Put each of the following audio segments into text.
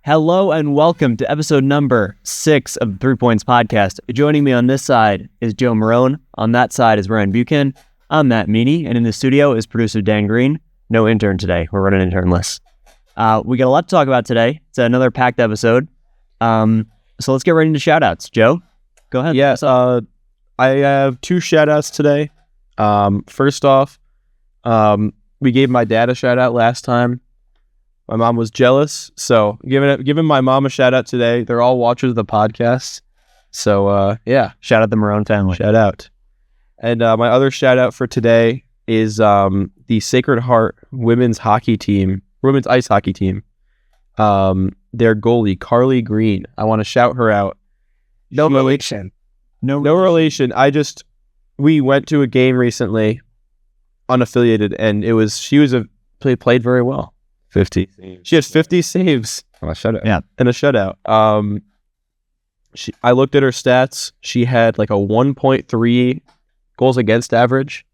Hello and welcome to episode number 6 of the 3 Points Podcast. Joining me on this side is Joe Marone. On that side is Ryan Buchan. I'm Matt Meaney, and in the studio is producer Dan Greene. No intern today. We're running internless. We got a lot to talk about today. It's another packed episode. So let's get right into shout-outs. Joe, go ahead. Yes, I have 2 shout-outs today. First off, we gave my dad a shout-out last time. My mom was jealous, so giving my mom a shout-out today. They're all watchers of the podcast. So, yeah. Shout out the Marone family. Shout out. And my other shout-out for today is the Sacred Heart women's ice hockey team. Their goalie, Carly Green. I want to shout her out. No relation. No relation. We went to a game recently, unaffiliated, and she played very well. 50 saves. She had 50 saves. Oh, a shutout. Yeah. And a shutout. I looked at her stats. She had like a 1.3 goals against average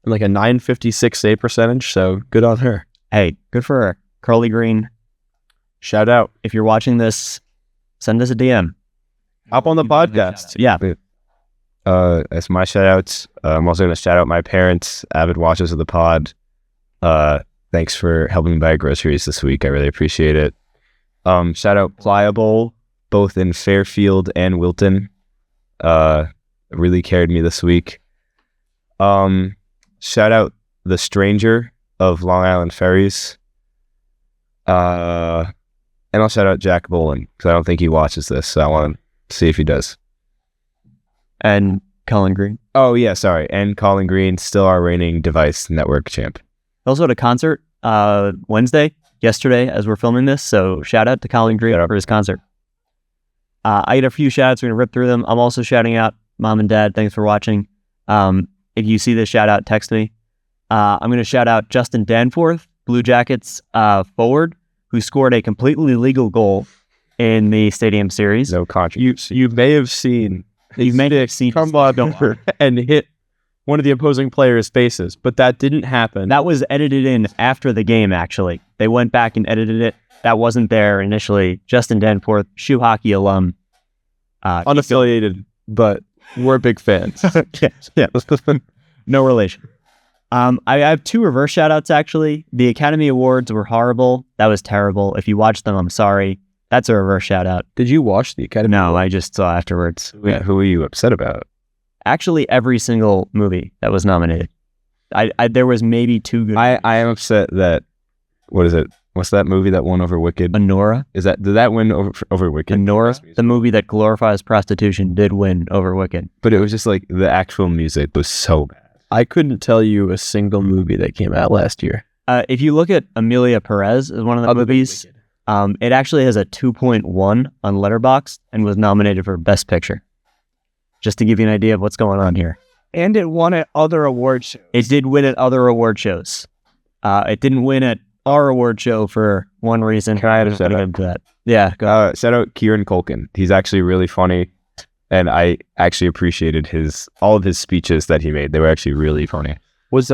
and like a 956 save percentage. So good on her. Hey, good for her. Carly Green, Shout out. if you're watching this, send us a DM. Hop on the podcast. Yeah. As my shout-outs, I'm also going to shout out my parents, avid watchers of the pod. Thanks for helping me buy groceries this week. I really appreciate it. Shout out Pliable, both in Fairfield and Wilton. Really carried me this week. Shout out The Stranger of Long Island Ferries. And I'll shout out Jack Bolin, because I don't think he watches this, so I want to see if he does. And Colin Green. Oh, yeah, sorry. And Colin Green, still our reigning Device Network champ. Also at a concert yesterday as we're filming this, so shout out to Colin Green for his concert. I got a few shout outs. We're going to rip through them. I'm also shouting out Mom and Dad. Thanks for watching. If you see this shout out, text me. I'm going to shout out Justin Danforth, Blue Jackets forward, who scored a completely legal goal in the Stadium Series. No controversy. You may have seen come on and hit one of the opposing players' faces, but that didn't happen. That was edited in after the game, actually. They went back and edited it. That wasn't there initially. Justin Danforth, shoe hockey alum. Unaffiliated, but we're big fans. Yeah. No relation. I have 2 reverse shout-outs, actually. The Academy Awards were horrible. That was terrible. If you watched them, I'm sorry. That's a reverse shout-out. Did you watch the Academy? No, I just saw afterwards. Yeah, who are you upset about? Actually, every single movie that was nominated. There was maybe 2 good. I am upset that, what is it? What's that movie that won over Wicked? Anora. Did that win over Wicked? Anora, the movie that glorifies prostitution, did win over Wicked. But it was just like the actual music was so bad. I couldn't tell you a single movie that came out last year. If you look at Emilia Perez as one of the movies, it actually has a 2.1 on Letterboxd and was nominated for Best Picture. Just to give you an idea of what's going on here. And it won at other award shows. It did win at other award shows. It didn't win at our award show for one reason. Can I add a shout out to that? Yeah. Go ahead. Shout out Kieran Culkin. He's actually really funny, and I actually appreciated all of his speeches that he made. They were actually really funny. Was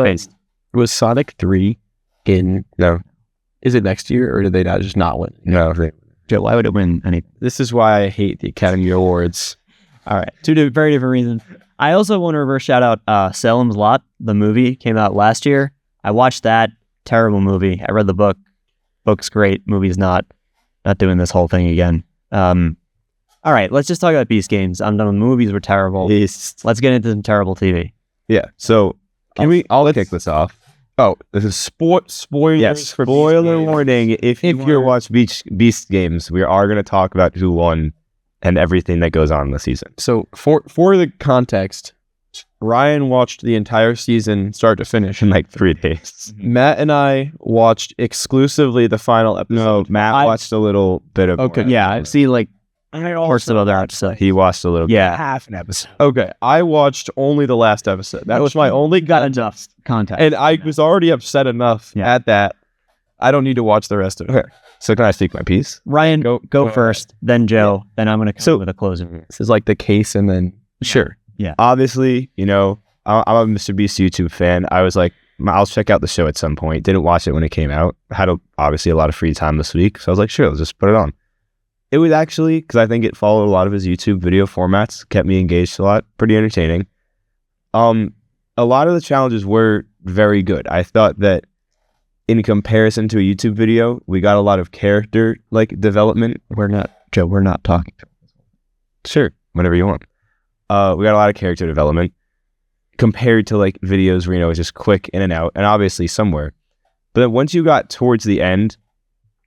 Sonic 3 in? No. Is it next year, or did they not win? No. Joe, why would it win anything? This is why I hate the Academy Awards. All right. 2 very different reasons. I also want to reverse shout out Salem's Lot. The movie came out last year. I watched that. Terrible movie. I read the book. Book's great. Movie's not. Not doing this whole thing again. All right. Let's just talk about Beast Games. I'm done with movies. Were terrible. Let's get into some terrible TV. Yeah. So I'll kick this off. Oh, this is spoilers. Yes, spoiler warning. If you're watching Beast Games, we are going to talk about who won and everything that goes on in the season. So for the context, Ryan watched the entire season start to finish in like 3 days. Matt and I watched exclusively the final episode. No, Matt watched a little bit of. Okay, yeah, I've seen like I parts of other episodes. He watched a little. Yeah, half an episode. Okay, I watched only the last episode. That was my only got enough context, and I was already upset enough at that. I don't need to watch the rest of it. Okay. So can I speak my piece? Ryan, go first, then Joe, then I'm going to come with a closing. This is like the case, and then sure. Yeah. Obviously, I'm a Mr. Beast YouTube fan. I was like, I'll check out the show at some point. Didn't watch it when it came out. Had obviously a lot of free time this week, so I was like, sure, let's just put it on. It was actually, because I think it followed a lot of his YouTube video formats, kept me engaged a lot, pretty entertaining. A lot of the challenges were very good. I thought that in comparison to a YouTube video, we got a lot of character development. We're not talking. Sure, whenever you want. We got a lot of character development compared to videos where it's just quick in and out, and obviously somewhere. But then once you got towards the end,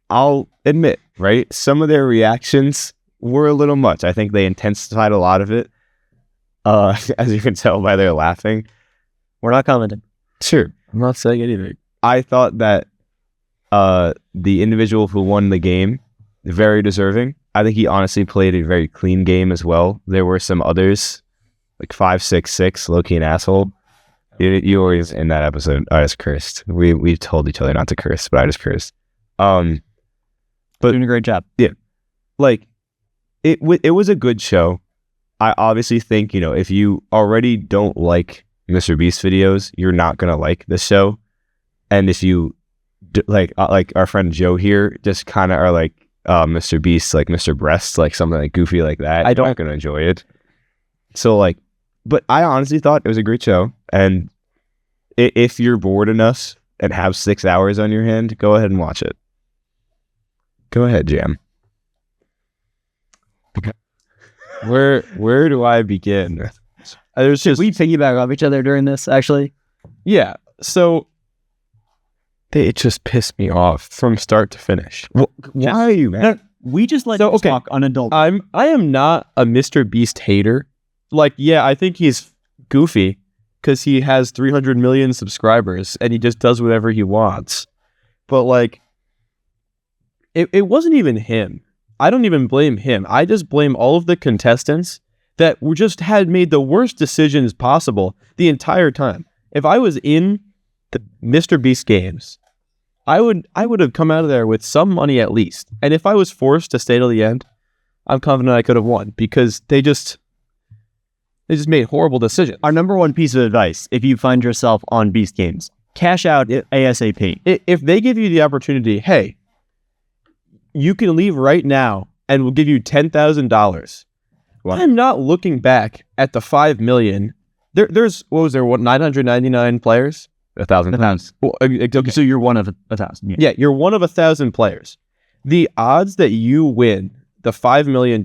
I'll admit, right, some of their reactions were a little much. I think they intensified a lot of it, as you can tell by their laughing. We're not commenting. Sure, I'm not saying anything. I thought that the individual who won the game, very deserving. I think he honestly played a very clean game as well. There were some others, 566, low-key an asshole. You were in that episode. I just cursed. We told each other not to curse, but I just cursed. But doing a great job. Yeah, it was a good show. I obviously think if you already don't like Mr. Beast videos, you're not gonna like this show. And if you like our friend Joe here, just kind of are Mr. Beast, Mr. Breast, something goofy like that, I'm not gonna enjoy it. So but I honestly thought it was a great show. And if you're bored enough and have 6 hours on your hand, go ahead and watch it. Go ahead, Jam. Okay. Where do I begin? Should we piggyback off each other during this, actually? Yeah. So it just pissed me off from start to finish. Why are you, man? No, we just let you talk on adult. I am not a Mr. Beast hater. I think he's goofy because he has 300 million subscribers and he just does whatever he wants. But it wasn't even him. I don't even blame him. I just blame all of the contestants that had made the worst decisions possible the entire time. If I was in the Mr. Beast games, I would have come out of there with some money at least. And if I was forced to stay till the end, I'm confident I could have won because they just made horrible decisions. Our number one piece of advice, if you find yourself on Beast games, cash out ASAP. If they give you the opportunity, hey, you can leave right now and we'll give you $10,000. Wow. I'm not looking back at the 5 million. There's 999 players? 1,000 pounds. Well, okay. So you're one of 1,000. Yeah, you're one of 1,000 players. The odds that you win the $5 million,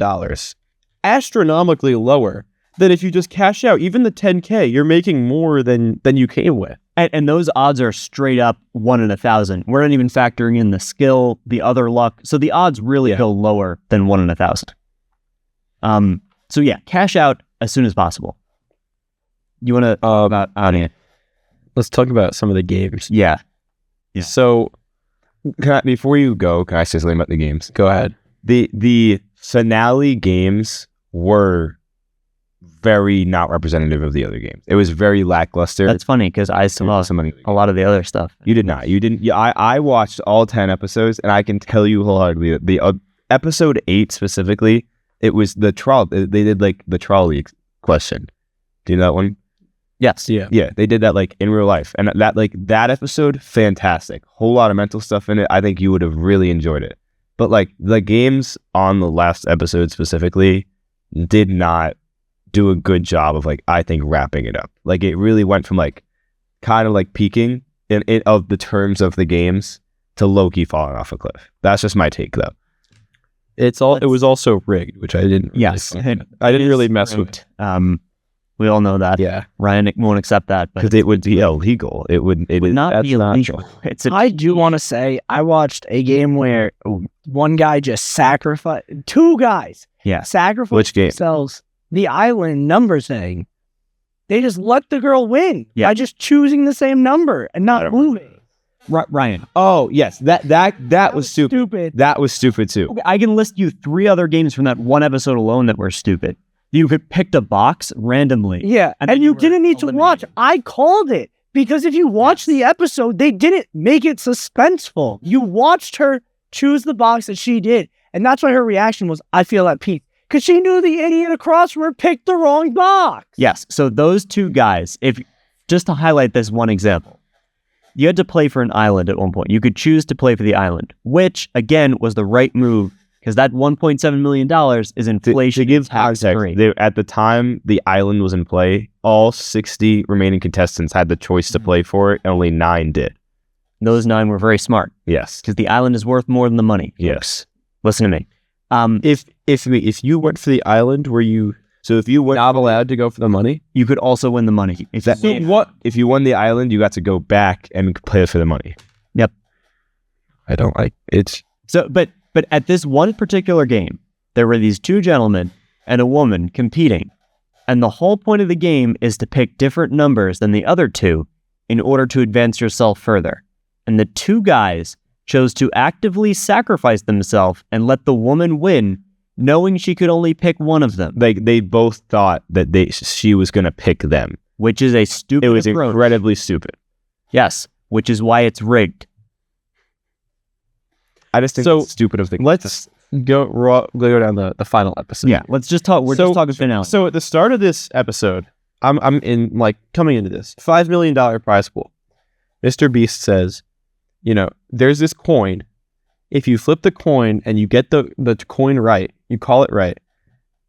astronomically lower than if you just cash out. Even the 10K, you're making more than you came with. And those odds are straight up 1 in 1,000. We're not even factoring in the skill, the other luck. So the odds really go lower than 1 in 1,000. So yeah, cash out as soon as possible. You want to let's talk about some of the games. Yeah. So before you go, can I say something about the games? Go ahead. The finale games were very not representative of the other games. It was very lackluster. That's funny because I saw a lot of the other stuff. You did not. You didn't. Yeah, I watched all 10 episodes, and I can tell you wholeheartedly the episode 8 specifically. It was the trial. They did the trolley question. Do you know that one? Yes. Yeah. They did that in real life, and that episode, fantastic. Whole lot of mental stuff in it. I think you would have really enjoyed it. But the games on the last episode specifically did not do a good job of I think wrapping it up. It really went from kind of peaking in of the terms of the games to low-key falling off a cliff. That's just my take though. It was also rigged, which I didn't really mess with. We all know that. Yeah. Ryan won't accept that because it would be illegal. It would not be illegal. I do want to say I watched a game where one guy just sacrificed 2 guys. Yeah. Sacrificed Which game? themselves. The island number thing. They just let the girl win by just choosing the same number and not moving. Ryan. Oh yes, that was stupid. That was stupid too. Okay, I can list you 3 other games from that one episode alone that were stupid. You could pick a box randomly. Yeah, and you didn't need to watch. I called it because if you watch the episode, they didn't make it suspenseful. You watched her choose the box that she did, and that's why her reaction was, "I feel at peace." Because she knew the idiot across from her picked the wrong box. Yes. So those 2 guys, just to highlight this one example, you had to play for an island at one point. You could choose to play for the island, which, again, was the right move because that $1.7 million is inflation. To give tax context, free. at the time the island was in play, all 60 remaining contestants had the choice to play for it, and only 9 did. Those 9 were very smart Yes. because the island is worth more than the money. Yes. Listen to me. If you went for the island, were you So if you went, not allowed to go for the money? You could also win the money. If that, if you won the island, you got to go back and play for the money. Yep. I don't like it. So, but at this one particular game, there were these 2 gentlemen and a woman competing, and the whole point of the game is to pick different numbers than the other 2 in order to advance yourself further. And the 2 guys chose to actively sacrifice themselves and let the woman win, knowing she could only pick one of them, They both thought that she was going to pick them. which is a stupid It was approach. incredibly stupid. Yes, which is why it's rigged. I just think So, it's stupid of the. Let's go down the final episode. Yeah, let's just talk. We're just talking finale. So at the start of this episode, I'm in like coming into this $5 million prize pool. Mr. Beast says, there's this coin. If you flip the coin and you get the coin right, you call it right,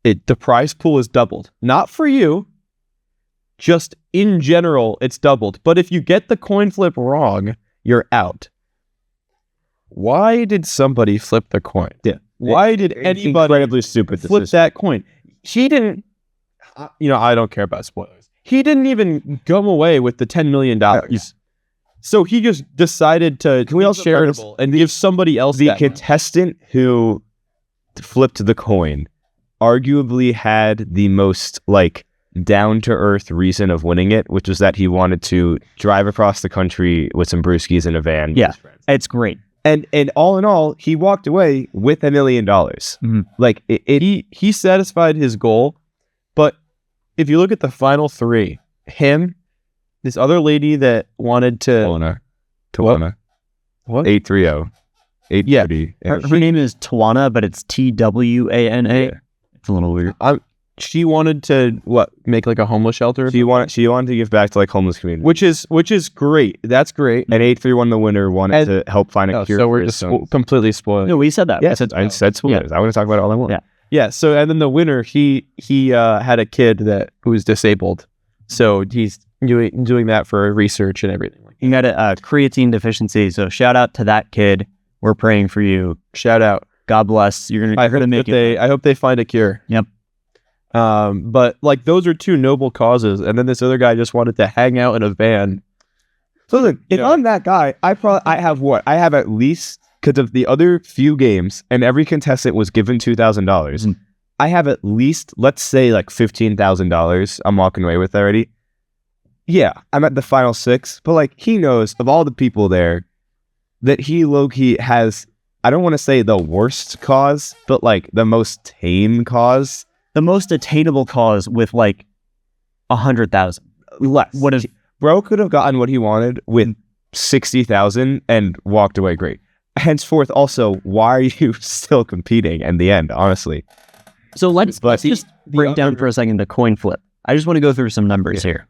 the prize pool is doubled. Not for you, just in general, it's doubled. But if you get the coin flip wrong, you're out. Why did somebody flip the coin? Yeah. Why did It's anybody incredibly stupid flip decision. that coin? He didn't. I don't care about spoilers. He didn't even come away with the $10 million. So he just decided to Can we also charitable and give somebody else The that money. contestant who flipped the coin arguably had the most down to earth reason of winning it, which was that he wanted to drive across the country with some brewskis in a van. with Yeah. his friends. It's great. And all in all, he walked away with $1 million. He satisfied his goal, but if you look at the final 3, him, this other lady that wanted to Tawana. What? 830. 830. Her name is Tawana, but it's TWANA. Yeah. It's a little weird. She wanted to make like a homeless shelter, She wanted to give back to homeless community. which is great. That's great. And 831, the winner, wanted to help find a cure. So for we're his just stones. completely spoiling. No, we said that. Yes, I said spoilers. I want to talk about it all I want. Yeah. Yeah. So and then the winner, he had a kid who was disabled, so he's doing that for research and everything. He had a creatine deficiency, so shout out to that kid. We're praying for you. Shout out. God bless. You're gonna make it. I hope they find a cure. Yep. But those are 2 noble causes, and then this other guy just wanted to hang out in a van. So look, if I'm that guy, I have at least, because of the other few games, and every contestant was given $2,000. I have at least, let's say $15,000. I'm walking away with already. Yeah, I'm at the final 6, but he knows of all the people there that he low-key has, I don't want to say the worst cause, but the most tame cause. The most attainable cause with 100,000 Less. What is Bro could have gotten what he wanted with 60,000 and walked away great. Henceforth, also, why are you still competing in the end, honestly? so? Let's just break down for a second the coin flip. I just want to go through some numbers here.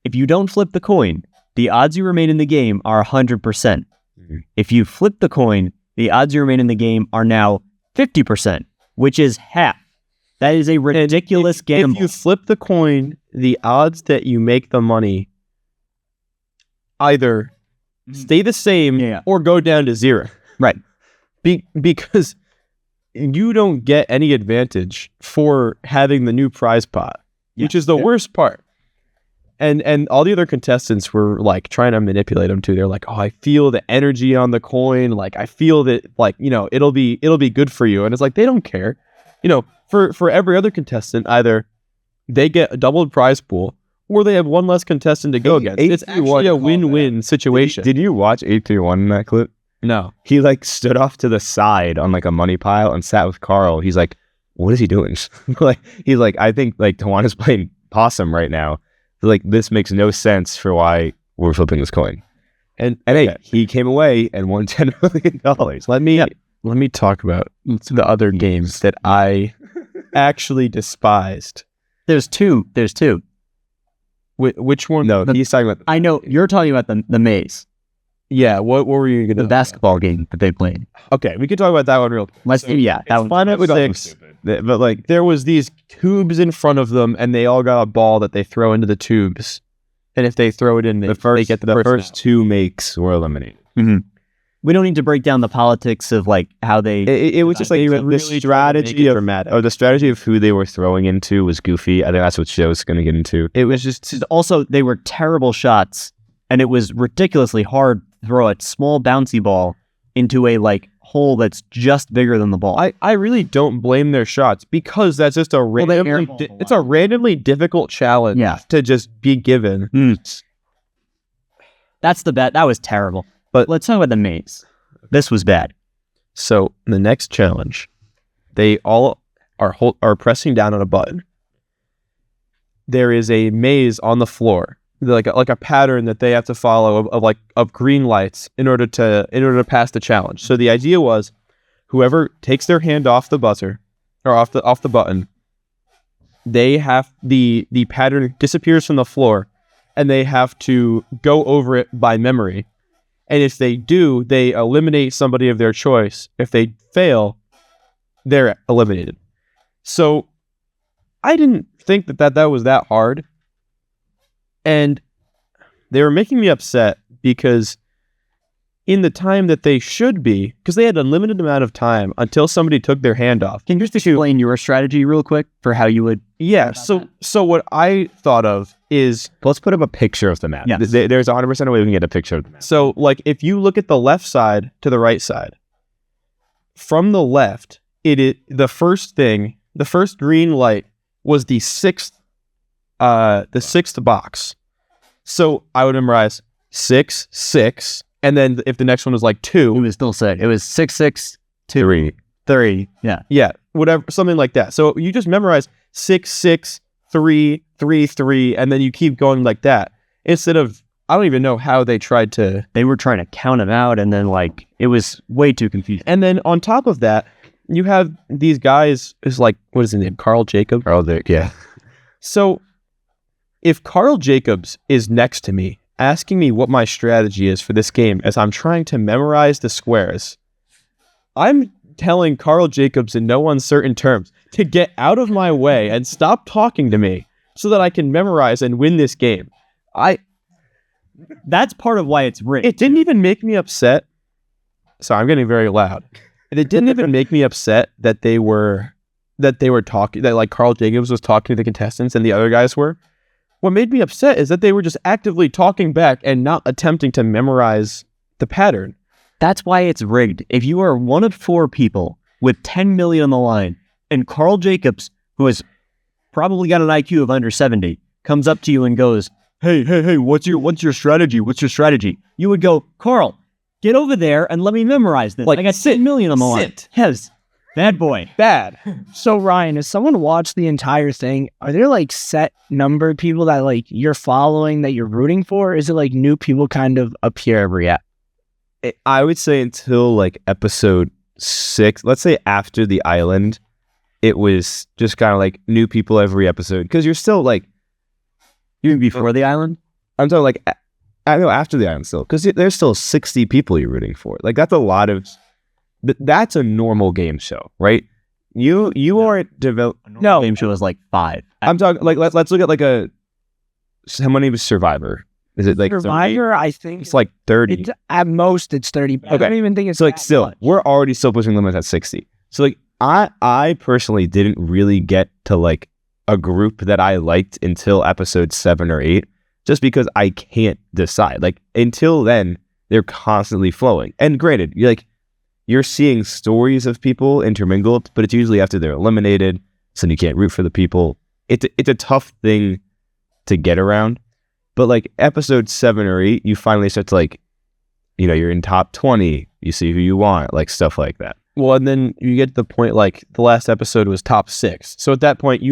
If you don't flip the coin, the odds you remain in the game are 100%. Mhm. If you flip the coin, the odds you remain in the game are now 50%, which is half. That is a ridiculous gamble. If you flip the coin, the odds that you make the money either stay the same or go down to 0. Right. Because you don't get any advantage for having the new prize pot, which is the worst part. And all the other contestants were trying to manipulate them too. They're like, "Oh, I feel the energy on the coin. I feel that it'll be good for you." And it's they don't care. For every other contestant, either they get a doubled prize pool or they have one less contestant to go against. It's actually a win-win situation. Did you watch 831 in that clip? No. He stood off to the side on a money pile and sat with Carl. He's like, what is he doing? He's like, I think Tawana's playing possum right now. This makes no sense for why we're flipping this coin. And hey, he came away and won $10 million. Let me talk about the other games that I actually despised. There's two. Which one? No, he's talking about I know you're talking about the maze. Yeah, what were you The gonna? basketball game that they played. Okay, we could talk about that one real quick. That was Fun at With 6, but like There was these tubes in front of them, and they all got a ball that they throw into the tubes. And if they throw it in, they get the first out. 2 makes were eliminated. We don't need to break down the politics of like how they. It was just like the strategy of the strategy of who they were throwing into was goofy. I think that's what Joe's going to get into. It was just also they were terrible shots, and it was ridiculously hard to throw a small bouncy ball into a like hole that's just bigger than the ball. I really don't blame their shots because that's just a randomly difficult challenge to just be given. That's the bet. That was terrible. But let's talk about the maze. This was bad. So the next challenge, they all are pressing down on a button. There is a maze on the floor, like a pattern that they have to follow of green lights in order to pass the challenge. So the idea was, whoever takes their hand off the buzzer or off the button, they have the pattern disappears from the floor, and they have to go over it by memory. And if they do, they eliminate somebody of their choice. If they fail, they're eliminated. So I didn't think that was that hard. And they were making me upset because in the time that they should be, because they had a limited amount of time until somebody took their hand off. Can you just explain your strategy real quick for how you would? Yeah. So what I thought of is, Let's put up a picture of the map. Yeah. There's 100% a way we can get a picture of the map. so like if you look at the left side to the right side, from the left, the first green light was the sixth box. So I would memorize 6, 6. And then if the next one was like 2, It was still said. It was 6, 6, 3. 3. Yeah. yeah, whatever, something like that. So you just memorize 6, 6, 3, 3, 3, and then you keep going like that. Instead of, I don't even know how they tried to. They were trying to count them out, and then like it was way too confusing. And then on top of that, you have these guys. Is like, what is his name? Carl Jacobs. Yeah. So if Carl Jacobs is next to me, asking me what my strategy is for this game as I'm trying to memorize the squares, I'm telling Carl Jacobs in no uncertain terms to get out of my way and stop talking to me so that I can memorize and win this game. That's part of why it's rigged. It didn't even make me upset. Sorry, I'm getting very loud. It didn't even make me upset that they were talking, that like Carl Jacobs was talking to the contestants and the other guys were. What made me upset is that they were just actively talking back and not attempting to memorize the pattern. That's why it's rigged. If you are one of 4 people with 10 million on the line, and Carl Jacobs, who has probably got an IQ of under 70, comes up to you and goes, Hey, what's your strategy? What's your strategy? You would go, Carl, get over there and let me memorize this. Like, I got 10 million on the line. Yes. Bad boy. Bad. So Ryan, as someone watched the entire thing, are there like set number of people that like you're following that you're rooting for? Or is it like new people kind of appear every app? I would say until like episode 6, let's say after the island, it was just kind of like new people every episode. Because you're still like, You mean before the island? I'm talking like, I know after the island still, because there's still 60 people you're rooting for. Like that's a lot of, that's a normal game show, right? You aren't No. Game show is like 5. I'm talking like, let's look at like how many was Survivor? Is it like Survivor? 30? I think It's like 30. at most it's 30. I don't even think it's So like that still, much. we're already still pushing limits at 60. So like I personally didn't really get to like a group that I liked until episode 7 or 8, just because I can't decide. Like until then, they're constantly flowing. And granted, you're seeing stories of people intermingled, but it's usually after they're eliminated, so you can't root for the people. It's a tough thing to get around. But like episode 7 or 8, you finally start to like, you're in top 20, you see who you want, like stuff like that. Well, and then you get to the point like the last episode was top 6. So at that point,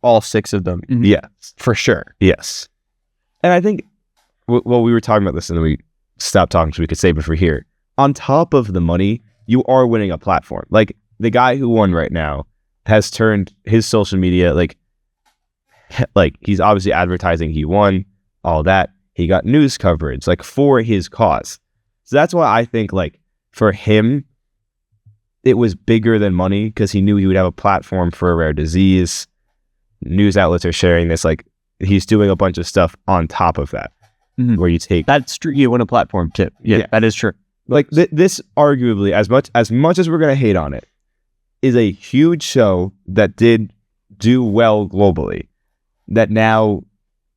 all 6 of them. Mhm. Yeah, For sure. yes. And I think, well, we were talking about this and then we stopped talking so we could save it for here. On top of the money, you are winning a platform. Like the guy who won right now has turned his social media, like he's obviously advertising he won, all that. He got news coverage, like for his cause. So that's why I think like for him, it was bigger than money because he knew he would have a platform for a rare disease. News outlets are sharing this. Like he's doing a bunch of stuff on top of that, where you take that's true. You win a platform too. Yeah, that is true. Like this, arguably, as much as we're gonna hate on it, is a huge show that did do well globally. That now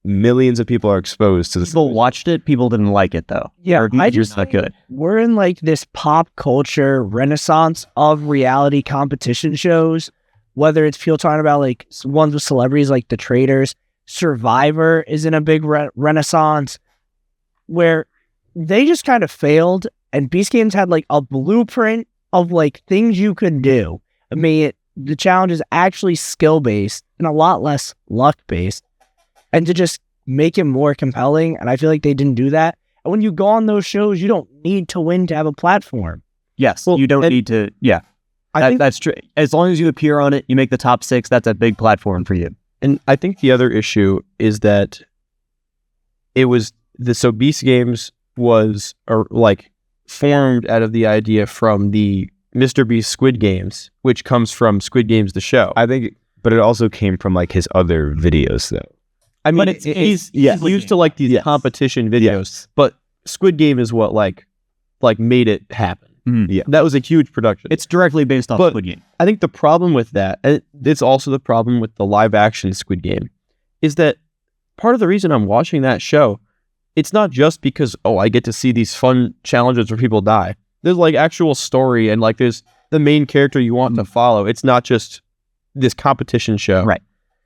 millions of people are exposed to this. People watched it. People didn't like it though. Yeah, I just not good. We're in like this pop culture renaissance of reality competition shows. Whether it's people talking about like ones with celebrities like The Traders, Survivor is in a big renaissance where they just kind of failed, and Beast Games had like a blueprint of like things you could do. I mean, the challenge is actually skill based and a lot less luck based, and to just make it more compelling. And I feel like they didn't do that. And when you go on those shows, you don't need to win to have a platform. Yes, you don't need to. Yeah, I think that's true. As long as you appear on it, you make the top 6. That's a big platform for you. And I think the other issue is that it was so Beast Games was like formed out of the idea from the Mr. Beast Squid Games, which comes from Squid Games the show. I think, but it also came from like his other videos though. I mean, he's used to like these competition videos, but Squid Game is what like made it happen. Yeah, that was a huge production. It's directly based off Squid Game. I think the problem with that, and it's also the problem with the live action Squid Game, is that part of the reason I'm watching that show, it's not just because, I get to see these fun challenges where people die. There's like actual story and like there's the main character you want to follow. It's not just this competition show. Right.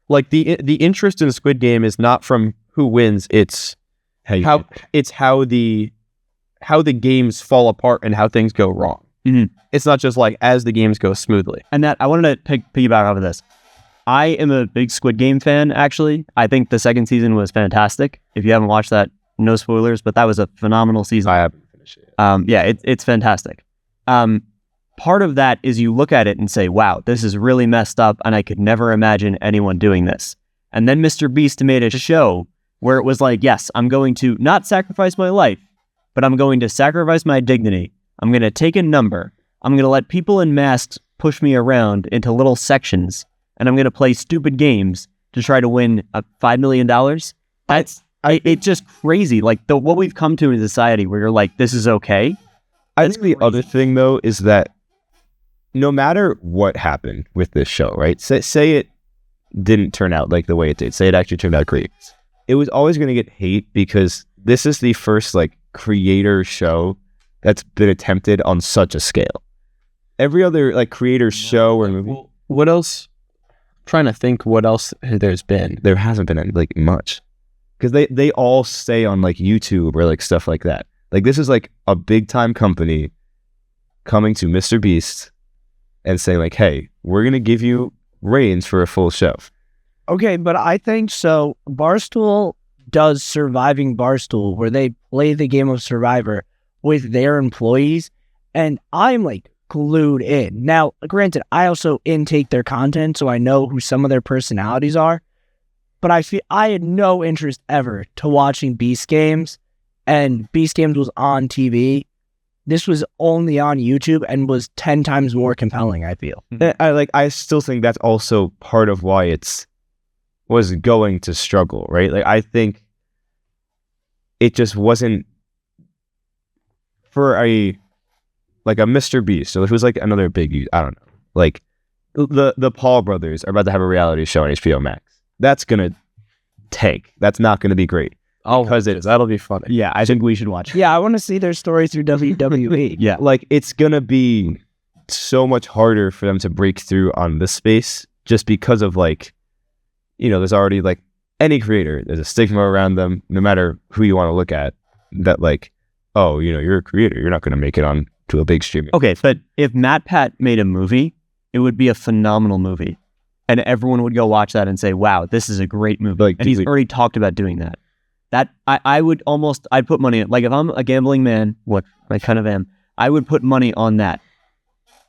Like the interest in Squid Game is not from who wins. It's how the games fall apart and how things go wrong. It's not just like as the games go smoothly. And that I wanted to piggyback off of this. I am a big Squid Game fan, actually. I think the second season was fantastic. If you haven't watched that, no spoilers, but that was a phenomenal season. I haven't finished it yet. It's fantastic. Part of that is you look at it and say, wow, this is really messed up, and I could never imagine anyone doing this. And then Mr. Beast made a show where it was like, yes, I'm going to not sacrifice my life, but I'm going to sacrifice my dignity. I'm going to take a number. I'm going to let people in masks push me around into little sections, and I'm going to play stupid games to try to win $5 million. It's just crazy. Like what we've come to in society where you're like, this is okay. I think the other thing though is that no matter what happened with this show, right? Say it didn't turn out like the way it did. Say it actually turned out great. It was always going to get hate because this is the first like creator show that's been attempted on such a scale. Every other like creator show or movie. Well, what else? I'm trying to think what else there's been. There hasn't been like much because they all stay on like YouTube or like stuff like that. Like this is like a big time company coming to Mr. Beast and saying like, hey, we're going to give you reins for a full show. Okay, but I think so. Barstool does Surviving Barstool, where they play the game of Survivor with their employees, and I'm like glued in. Now, granted, I also intake their content, so I know who some of their personalities are, but I had no interest ever to watching Beast Games, and Beast Games was on TV. This was only on YouTube and was 10 times more compelling, I feel. I still think that's also part of why was going to struggle, right? Like I think it just wasn't for a Mr. Beast. So it was like another big, I don't know. Like the Paul brothers are about to have a reality show on HBO Max. That's gonna tank. That's not gonna be great. Because that'll be funny. Yeah, I think we should watch it. Yeah, I want to see their stories through WWE. Yeah. Like it's gonna be so much harder for them to break through on this space just because of like, there's already like any creator, there's a stigma around them, no matter who you want to look at, that like, oh, you're a creator, you're not gonna make it on to a big streaming. Okay, but if Matt Pat made a movie, it would be a phenomenal movie. And everyone would go watch that and say, wow, this is a great movie. Like, and he's already talked about doing that. That I'd put money on. Like if I'm a gambling man, what I kind of am, I would put money on that.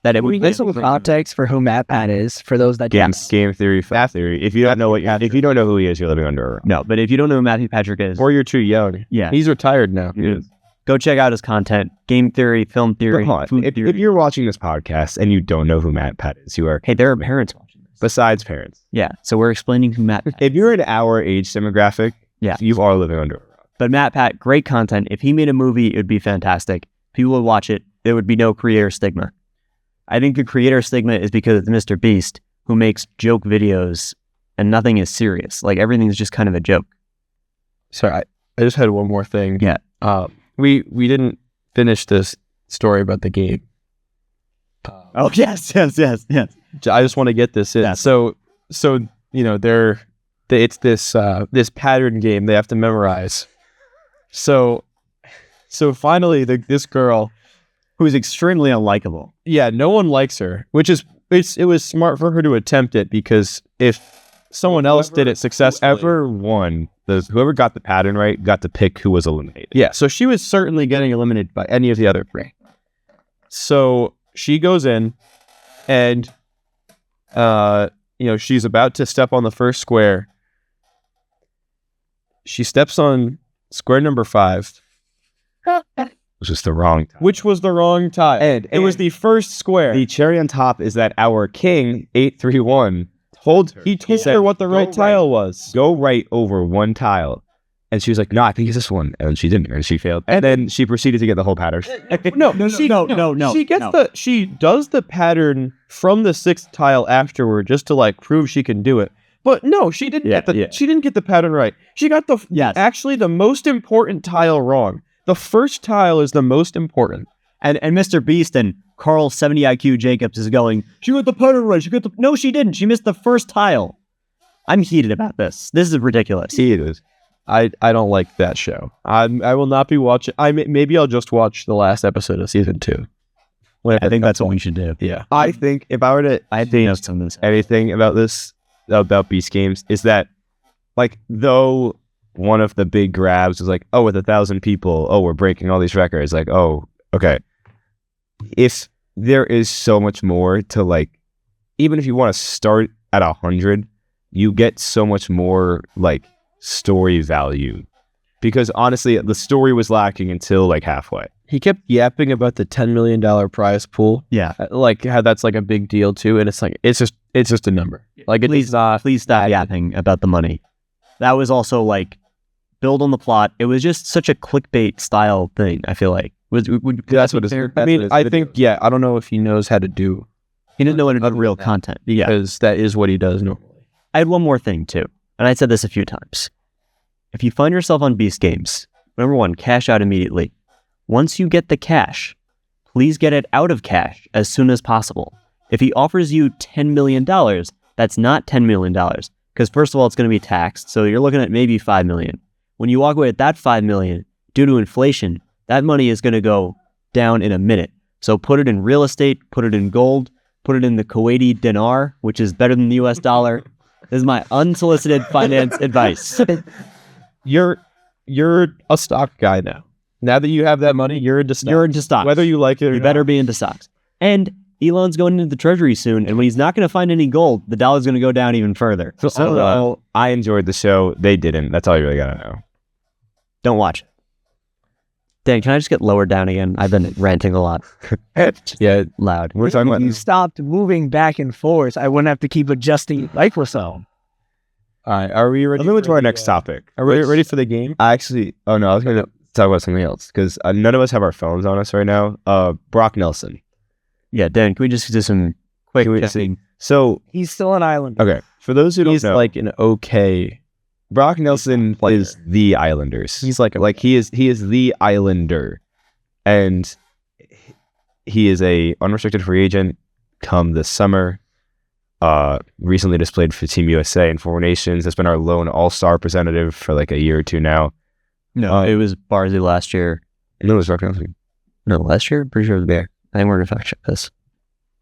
That it would give some context for who Matt Pat is for those that game theory, fact theory. If you don't know if you don't know who he is, you're living under a rock. No, but if you don't know who Matthew Patrick is, or you're too young. Yeah, he's retired now. He is. Go check out his content. Game theory, film theory, Come on. food If theory. you're watching this podcast and you don't know who Matt Pat is, you are Hey, there are parents watching this. besides parents. Yeah, so we're explaining who Matt Pat If you're in our age demographic, Yeah. you are living under a rock. But Matt Pat, great content. If he made a movie, it would be fantastic. People would watch it. There would be no creator stigma. I think the creator stigma is because it's Mr. Beast, who makes joke videos and nothing is serious. Like everything's just kind of a joke. Sorry, I just had one more thing. Yeah. We didn't finish this story about the game. Oh, yes. I just want to get this in. Yeah. So you know, it's this pattern game they have to memorize. So finally, this girl, Who's extremely unlikable. yeah, no one likes her, which is it was smart for her to attempt it, because if someone else did it successfully, Whoever got the pattern right got to pick who was eliminated. yeah, so she was certainly getting eliminated by any of the other three. So she goes in, and she's about to step on the first square. She steps on square number 5, It was just the wrong time. which was the wrong tile. And it was the first square. The cherry on top is that our king, 831, told her. He told said, her what the "Go right tile was. Go right over one tile. And she was like, no, I think it's this one. And she didn't, and she failed. And then she proceeded to get the whole pattern. No. She does the pattern from the 6th tile afterward, just to like prove she can do it. But no, she didn't she didn't get the pattern right. She got actually the most important tile wrong. The first tile is the most important. And Mr. Beast and Carl 70 IQ Jacobs is going, she got the pattern right. No, she didn't. She missed the first tile. I'm heated about this. This is ridiculous. See, it is. I don't like that show. I will not be watching. Maybe I'll just watch the last episode of season 2. I think that's what we should do. Yeah. I think if I were to anything about this, about Beast Games, is that, like, though one of the big grabs is like, oh, with 1,000 people, oh, we're breaking all these records. Like, oh, okay. If there is so much more to, like, even if you want to start at 100, you get so much more, like, story value. Because honestly, the story was lacking until like halfway. He kept yapping about the $10 million prize pool. Yeah. Like how that's like a big deal too. And it's like, it's just a number. Like, please stop yapping about the money. That was also like build on the plot. It was just such a clickbait style thing. I feel like That's what it's. I mean, I think, yeah, I don't know if he knows how to do. He didn't know how to do real content. Yeah. Because that is what he does normally. I had one more thing too. And I said this a few times. If you find yourself on Beast Games, number 1, cash out immediately. Once you get the cash, please get it out of cash as soon as possible. If he offers you $10 million, that's not $10 million. Because first of all, it's going to be taxed. So you're looking at maybe $5 million. When you walk away at that $5 million, due to inflation, that money is going to go down in a minute. So put it in real estate, put it in gold, put it in the Kuwaiti dinar, which is better than the US dollar. This is my unsolicited finance advice. You're a stock guy now. Now that you have that money, you're into stocks. You're into stocks. Whether you like it or You not. better be into stocks. And Elon's going into the treasury soon, and when he's not going to find any gold, the dollar's going to go down even further. So, I enjoyed the show. They didn't. That's all you really gotta know. Don't watch it. Dan, can I just get lowered down again? I've been ranting a lot. Yeah. Loud. We're talking about If you stopped moving back and forth, I wouldn't have to keep adjusting the microphone. All right. Are we ready? Let's move to our next topic. Are we ready for the game? I was going to talk about something else because none of us have our phones on us right now. Brock Nelson. Yeah, Dan, can we just do some quick checking? So, He's still an island. okay, for those who don't He's know, like an okay. Brock Nelson is the Islanders. He's like he is the Islander, and he is a unrestricted free agent come this summer. Recently displayed for Team USA and Four Nations. Has been our lone All-Star representative for like a year or two now. No, it was Barzy last year. No, it was Brock Nelson. No, last year? Pretty sure it was there. I think we're going to fact check this.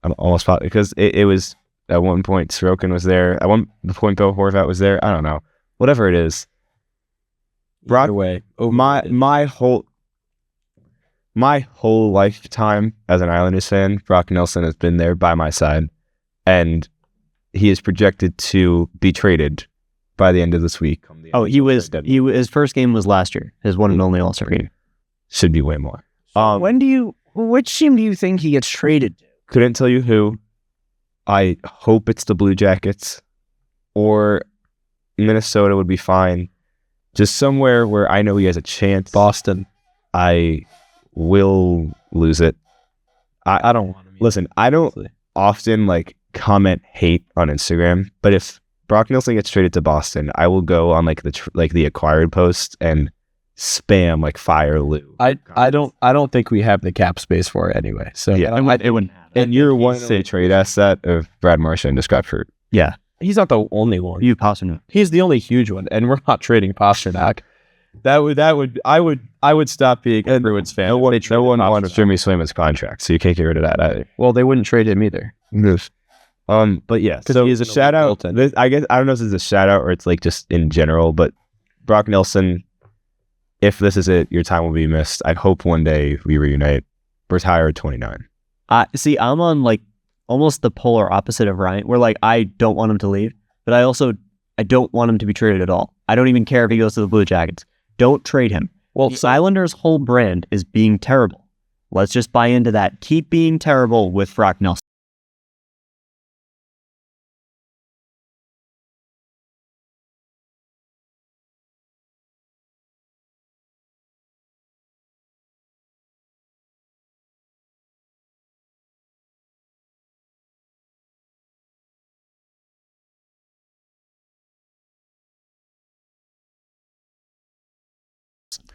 I'm almost positive because it was at one point Sorokin was there. At one point Bill Horvat was there. I don't know. Whatever it is. Brock, way. my whole lifetime as an Islanders fan, Brock Nelson has been there by my side, and he is projected to be traded by the end of this week. Oh, his first game was last year. His one and only All-Star game. should be way more. Which team do you think he gets traded to? Couldn't tell you who. I hope it's the Blue Jackets, or Minnesota would be fine. Just somewhere where I know he has a chance. Boston. I will lose it. I don't want him. Listen, I don't often like comment hate on Instagram, but if Brock Nelson gets traded to Boston, I will go on like the acquired post and spam like fire Lou. I don't think we have the cap space for it anyway. So Yeah. It wouldn't happen. And you're one of the trade asset of Brad Marchand to Scotford. Yeah. he's not the only one. You Pasternak. He's the only huge one, and we're not trading Pasternak. I would stop being a Bruins fan. No one wants Jimmy Swayman's contract, so you can't get rid of that either. Well, they wouldn't trade him either. But yeah, so he is a shout out. goaltender. I guess I don't know if this is a shout out or it's like just in general, but Brock Nelson, if this is it, your time will be missed. I hope one day we reunite. Retire at 29. See, I'm on like almost the polar opposite of Ryan, where like I don't want him to leave, but I don't want him to be traded at all. I don't even care if he goes to the Blue Jackets. Don't trade him. Well, the Islanders' whole brand is being terrible. Let's just buy into that. Keep being terrible with Brock Nelson.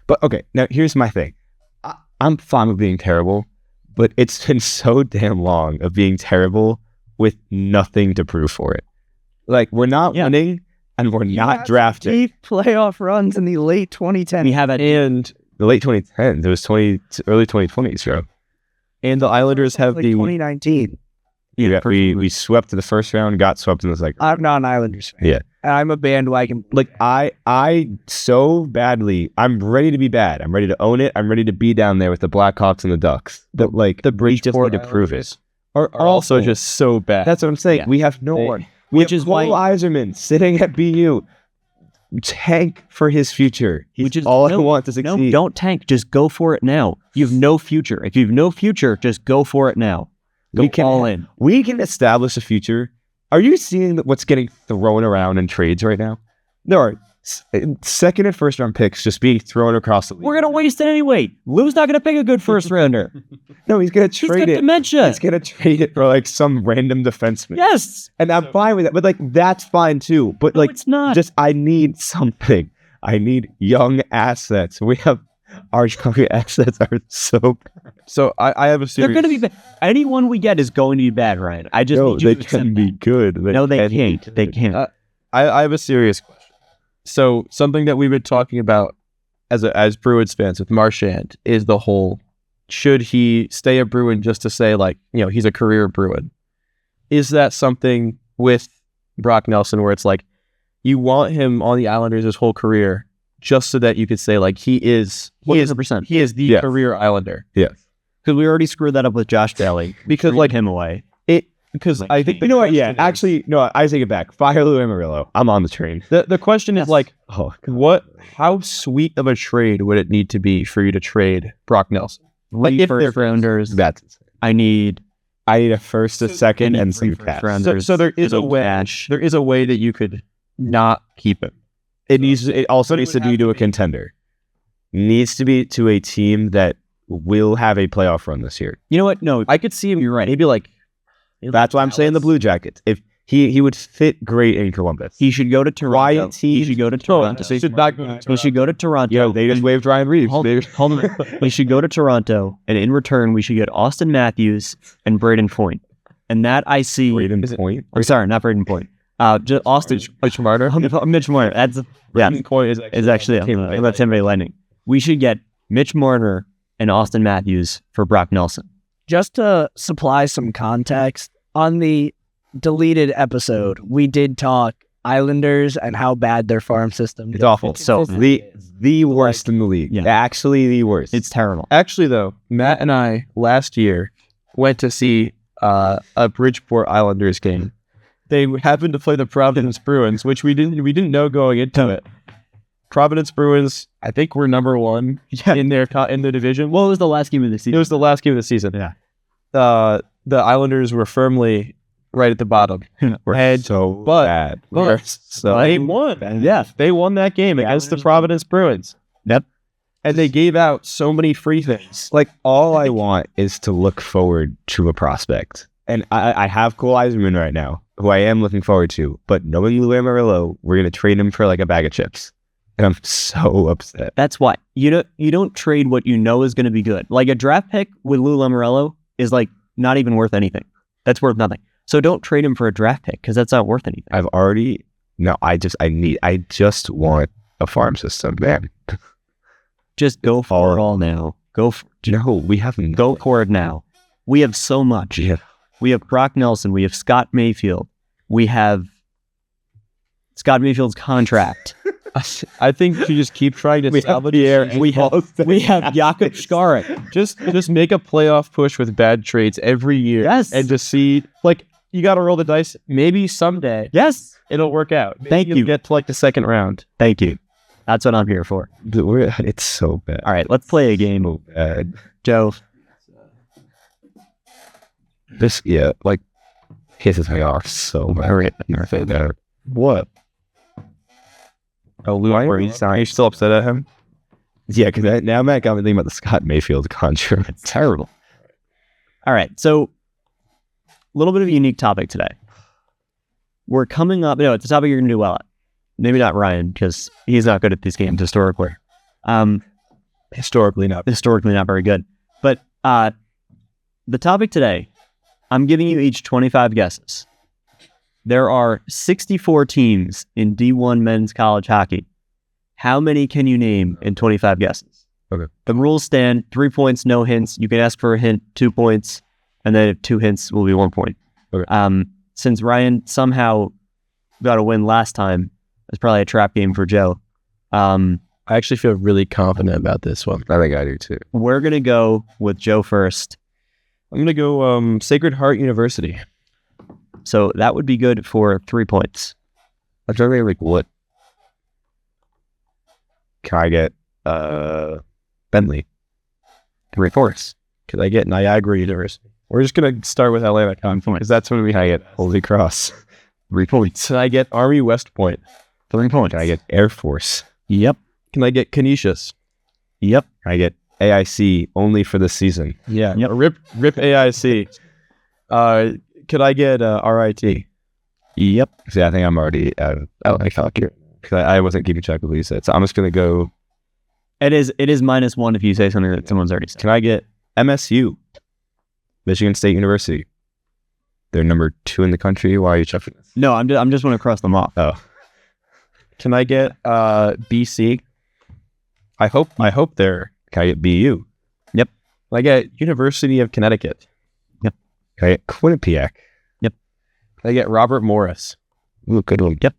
But okay, now here's my thing. I'm fine with being terrible, but it's been so damn long of being terrible with nothing to prove for it. Like, we're not winning and we're not drafting. Deep playoff runs in the late 2010s. We have a And the late 2010s, it was early 2020s, bro. And the Islanders have like the 2019. Yeah, we swept in the first round, got swept in the second. I'm not an Islanders fan. Yeah. And I'm a bandwagon. Like, I so badly, I'm ready to be bad. I'm ready to own it. I'm ready to be down there with the Blackhawks and the Ducks. But like, the we just Bridgeport need to prove it. are also awful. just so bad. That's what I'm saying. Yeah. We have no one. which is why Cole Eiserman sitting at BU. Tank for his future. Which is all I want to succeed. No, don't tank. Just go for it now. You have no future. If you have no future, just go for it now. Go all in. We can establish a future. Are you seeing what's getting thrown around in trades right now? There are second and first round picks just being thrown across the league. We're gonna waste it anyway. Lou's not gonna pick a good first rounder. No, he's gonna He's trade got it. dementia. He's gonna trade it for like some random defenseman. Yes. And I'm fine with that. But like, that's fine too. But No, like, it's not. just I need something. I need young assets. We have our young assets are so. So I have a They're serious. gonna be bad. Anyone we get is going to be bad, Ryan. I just No, need you they to accept can be that. good. No, they can be can't. good. They can't. I have a serious question. So something that we've been talking about as Bruins fans with Marchand is the whole, should he stay a Bruin just to say, like, you know, he's a career Bruin? Is that something with Brock Nelson where it's like you want him on the Islanders his whole career just so that you could say, like, he is 100%. the Yes. career Islander? Yes. Because we already screwed that up with Josh Daly. Because Traded like him away. because Like, I think You know what? Yeah, actually, no, I take it back. Fire Lou Amarillo. I'm on the train. the question is like, Oh, how sweet of a trade would it need to be for you to trade Brock Nelson? Like if first they're- rounders. that's insane. I need I need a first, a second, and some first cash. rounders. So there is Good a way. cash. There is a way that you could not keep him. It also needs to be to a contender. Needs to be to a team that will have a playoff run this year. You know what? No, I could see him. you're right. Maybe like That's why I'm saying the Blue Jackets. If he would fit great in Columbus. He should go to Toronto. Ryan T. He should go to Toronto. He should not go. He should go to Toronto. Yo, they just waived Ryan Reeves. Hold on. We should go to Toronto, and in return, we should get Austin Matthews and Braden Point. And that I see. Braden Point. Or sorry, not Braden Point. Just Austin. Mitch Marner. Mitch Marner. That's Point is actually on the Tampa Bay Lightning. We should get Mitch Marner and Austin Matthews for Brock Nelson. Just to supply some context, on the deleted episode, we did talk Islanders and how bad their farm system is. It's awful. So The worst in the league. Yeah. Actually, the worst. it's terrible. Actually, though, Matt and I last year went to see a Bridgeport Islanders game. They happened to play the Providence Bruins, which we didn't know going into it. Providence Bruins, I think we're number one in their division. What was the last game of the season? It was the last game of the season. Yeah. The Islanders were firmly right at the bottom. We're so bad. We're so They won. Yeah. They won that game against the Providence Bruins. Yep. And they gave out so many free things. like all I want is to look forward to a prospect. And I have Cole Eiserman right now, who I am looking forward to. But knowing Lou Amarillo, we're going to trade him for like a bag of chips. And I'm so upset. That's why you don't trade what you know is going to be good. Like a draft pick with Lou Lamoriello is like not even worth anything. That's worth nothing. So don't trade him for a draft pick because that's not worth anything. I just want a farm system, man. Just go for it all now. We haven't. Go for it now. We have so much. Yeah. We have Brock Nelson. We have Scott Mayfield. We have Scott Mayfield's contract. I think you just keep trying to salvage the air. We have Jakob Skarek. Just make a playoff push with bad trades every year. Yes. And just see, like, you got to roll the dice. Maybe someday Yes. it'll work out. Maybe Thank you'll you. get to like the second round. Thank you. That's what I'm here for. It's so bad. All right, let's play a game. So bad. Joe, This, pisses me off so bad. What? Oh, Lou, are you still upset at him? Yeah, because now Matt got me thinking about the Scott Mayfield contract. it's terrible. All right, so a little bit of a unique topic today. We're coming up, it's a topic you're going to do well at. Maybe not Ryan, because he's not good at these games historically. Historically not. Historically not very good. But the topic today, I'm giving you each 25 guesses. There are 64 teams in D1 men's college hockey. How many can you name in 25 guesses? Okay. The rules stand: 3 points, no hints. You can ask for a hint, 2 points, and then 2 hints will be 1 point. Okay. Since Ryan somehow got a win last time, it's probably a trap game for Joe. I actually feel really confident about this one. I think I do too. We're going to go with Joe first. I'm going to go Sacred Heart University. So that would be good for 3 points. I'm trying to think, like, what can I get? Bentley. 3 points. Could I get Niagara University? We're just going to start with Atlanta because that's what we Can I get Holy Cross? 3 points. Can I get Army West Point? 3 points. Can I get Air Force? Yep. Can I get Canisius? Yep. Can I get AIC only for the season? Yeah. Yep. Rip AIC. Could I get RIT? Yep. See, I think I'm already out of my calculator because I wasn't keeping track of what you said. So I'm just going to go. It is -1 if you say something that someone's already said. Can I get MSU? Michigan State University. They're number 2 in the country. Why are you checking this? No, I'm just want to cross them off. Oh. Can I get BC? I hope they're. Can I get BU? Yep. Can I get University of Connecticut? Yep. Can I get Quinnipiac? Yep. Can I get Robert Morris? Ooh, good one. Yep.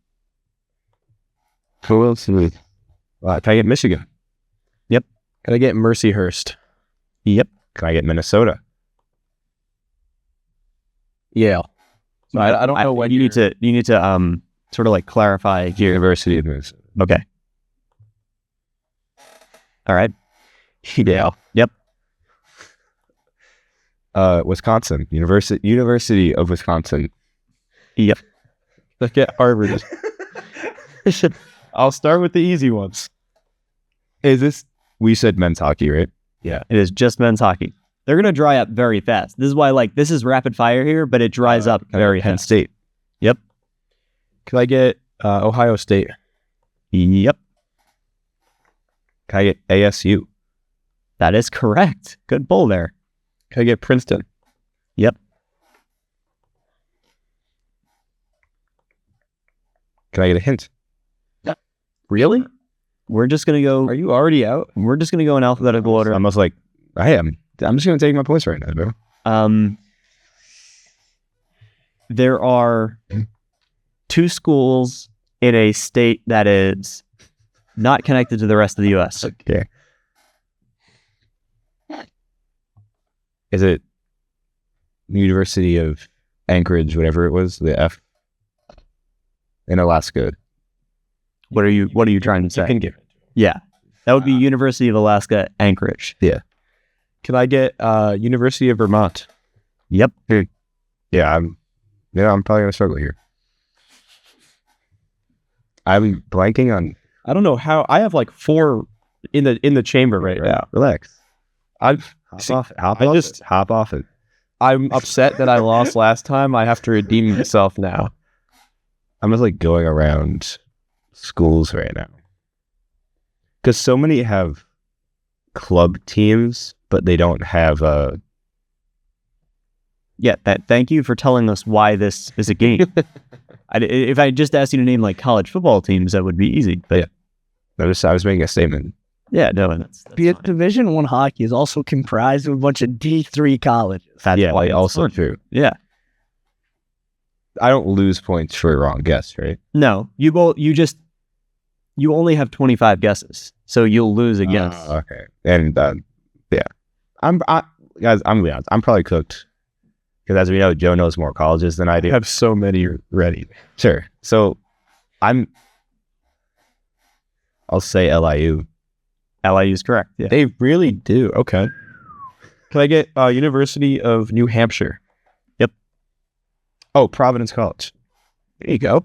Who else? Can I get Michigan? Yep. Can I get Mercyhurst? Yep. Can I get Minnesota? Yale. So I don't know what you need to sort of like clarify here. University of Minnesota. Okay. All right. Yale. Yep. Wisconsin. University of Wisconsin. Yep. Let's get Harvard. I'll start with the easy ones. Is this? We said men's hockey, right? Yeah. It is just men's hockey. They're going to dry up very fast. This is why, this is rapid fire here, but it dries up very Penn fast. State. Yep. Can I get Ohio State? Yep. Can I get ASU? That is correct. Good pull there. Can I get Princeton? Yep. Can I get a hint? Really? We're just going to go. Are you already out? We're just going to go in alphabetical order. Almost like I am. I'm just going to take my points right now, bro. There are 2 schools in a state that is not connected to the rest of the U.S. Okay. Is it University of Anchorage, whatever it was, the F in Alaska? What are you trying to You say? can give it. Yeah. That would be University of Alaska, Anchorage. Can I get University of Vermont? Yep. Yeah, I'm probably gonna struggle here. I'm blanking on. I don't know how. I have like 4 in the chamber right now. Relax. I've Hop off it. I'm upset that I lost last time. I have to redeem myself now. I'm just like going around schools right now because so many have club teams, but they don't have a. Yeah. Thank you for telling us why this is a game. If I just asked you to name like college football teams, that would be easy. But I was making a statement. yeah, no, that's fine. Division I hockey is also comprised of a bunch of D3 colleges. That's Yeah, why it's also fun. true. Yeah. I don't lose points for a wrong guess, right? No, you only have 25 guesses, so you'll lose a guess. Okay, and yeah, I'm gonna be honest. I'm probably cooked because, as we know, Joe knows more colleges than I I do. have so many ready. Sure. So I'll say LIU. LIU is correct. Yeah. They really do. Okay. Can I get University of New Hampshire? Yep. Oh, Providence College. There you go.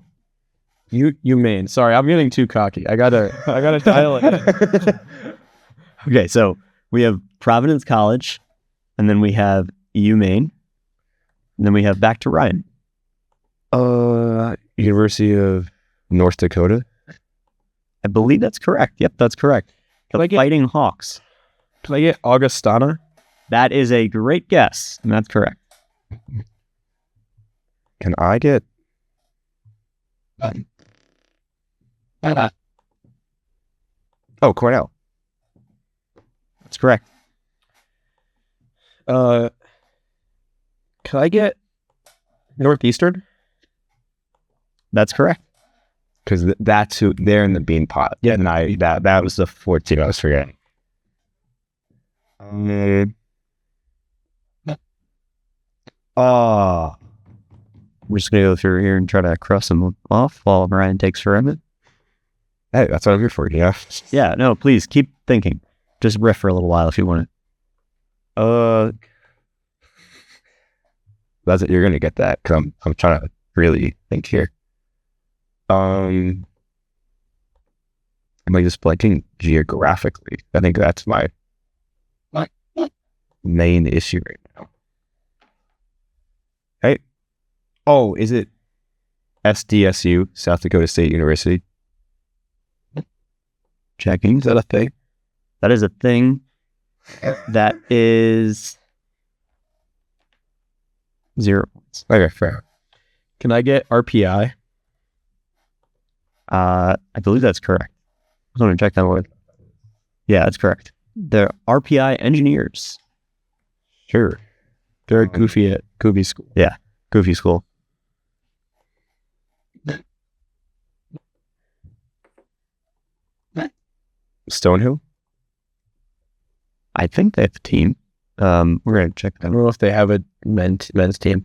UMaine. Sorry, I'm getting too cocky. I gotta dial it. Okay, so we have Providence College, and then we have UMaine, and then we have back to Ryan. University of North Dakota. I believe that's correct. Yep, that's correct. The Fighting Hawks. Can I get Augustana? That is a great guess, and that's correct. Can I get? Oh, Cornell. That's correct. Can I get Northeastern? That's correct. Because that's who they're in the bean pot. Yeah. And that was the 4th team I was forgetting. We're just going to go through here and try to cross them off while Ryan takes forever. Hey, that's what I'm here for. Yeah. Yeah, no, please keep thinking. Just riff for a little while if you want it. That's it. You're gonna get that because I'm trying to really think here. Am I just blanking geographically? I think that's my main issue right now. Hey, oh, is it SDSU, South Dakota State University? Checking. Is that a thing? That is a thing. That is 0 points. Okay, fair. Can I get RPI? I believe that's correct. I was going to check that word. Yeah, that's correct. They're RPI engineers. Sure. They're goofy at Goofy School. Goofy school. Stonehill? I think they have a team. We're going to check I that. don't know if they have a men's team.